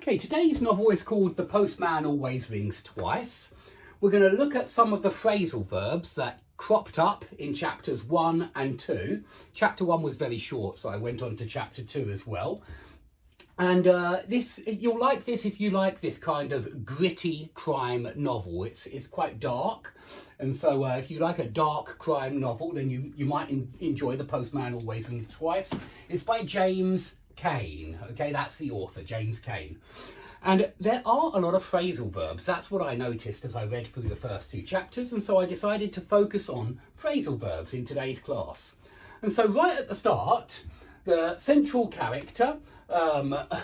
Okay, today's novel is called The Postman Rings Twice. We're going to look at some of the phrasal verbs that cropped up in chapters 1 and 2. Chapter 1 was very short, so I went on to chapter 2 as well. And you'll like this if you like this kind of gritty crime novel. It's quite dark, and so if you like a dark crime novel, then you might enjoy The Postman Rings Twice. It's by James Cain. Okay, that's the author, James Cain. And there are a lot of phrasal verbs. That's what I noticed as I read through the first 2 chapters, and so I decided to focus on phrasal verbs in today's class. And so right at the start, the central character,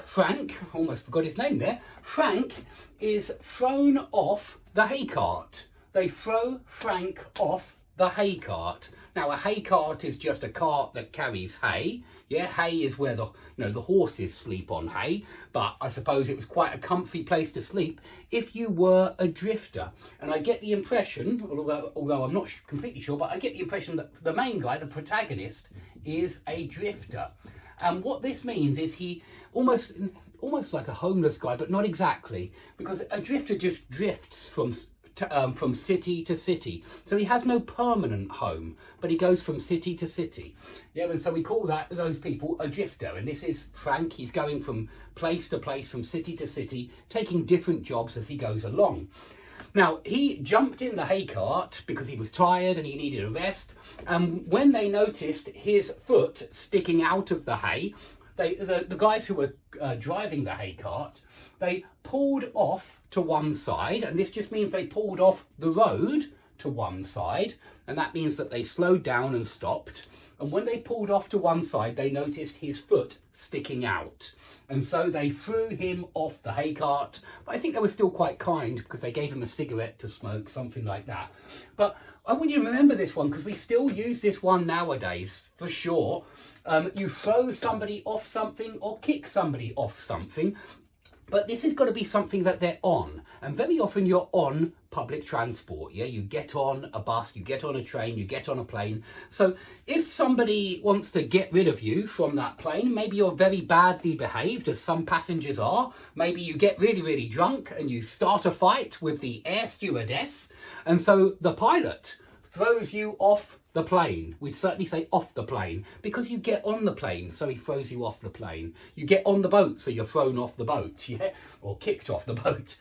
Frank, almost forgot his name there, Frank is thrown off the hay cart. They throw Frank off the hay cart. Now, a hay cart is just a cart that carries hay. Yeah, hay is where the horses sleep on hay, but I suppose it was quite a comfy place to sleep if you were a drifter. And I get the impression, although I'm not completely sure, but I get the impression that the main guy, the protagonist, is a drifter. And what this means is he almost like a homeless guy, but not exactly, because a drifter just drifts from city to city. So he has no permanent home, but he goes from city to city. Yeah, and so we call those people a drifter. And this is Frank. He's going from place to place, from city to city, taking different jobs as he goes along. Now, he jumped in the hay cart because he was tired and he needed a rest. And when they noticed his foot sticking out of the hay, the guys who were driving the hay cart, they pulled off to one side, and this just means they pulled off the road to one side, and that means that they slowed down and stopped. And when they pulled off to one side, they noticed his foot sticking out, and so they threw him off the hay cart. But I think they were still quite kind because they gave him a cigarette to smoke, something like that. But I want you to remember this one because we still use this one nowadays for sure. You throw somebody off something or kick somebody off something, but this has got to be something that they're on. And very often you're on public transport. Yeah, you get on a bus, you get on a train, you get on a plane. So if somebody wants to get rid of you from that plane, maybe you're very badly behaved, as some passengers are. Maybe you get really, really drunk and you start a fight with the air stewardess. And so the pilot throws you off the plane. We'd certainly say off the plane because you get on the plane, so he throws you off the plane. You get on the boat, so you're thrown off the boat, yeah, or kicked off the boat.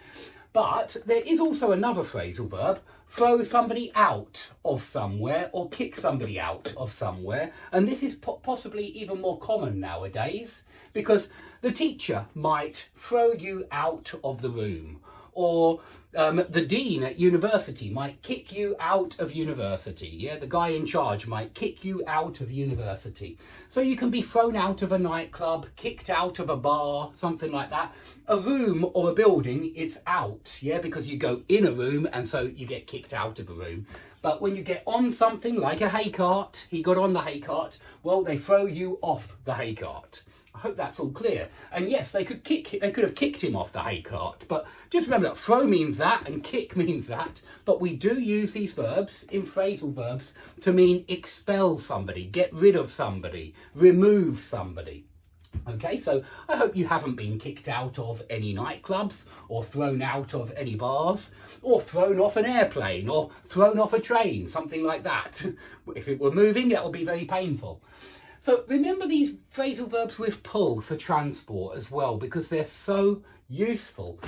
But there is also another phrasal verb, throw somebody out of somewhere or kick somebody out of somewhere. And this is possibly even more common nowadays because the teacher might throw you out of the room, or the dean at university might kick you out of university. Yeah, the guy in charge might kick you out of university. So you can be thrown out of a nightclub, kicked out of a bar, something like that. A room or a building, it's out, yeah, because you go in a room and so you get kicked out of a room. But when you get on something like a hay cart, he got on the hay cart, well, they throw you off the hay cart. I hope that's all clear. And yes, they could have kicked him off the hay cart, but just remember that throw means that and kick means that. But we do use these verbs in phrasal verbs to mean expel somebody, get rid of somebody, remove somebody. Okay, so I hope you haven't been kicked out of any nightclubs or thrown out of any bars or thrown off an airplane or thrown off a train, something like that. If it were moving, that would be very painful. So remember these phrasal verbs with pull for transport as well, because they're so useful.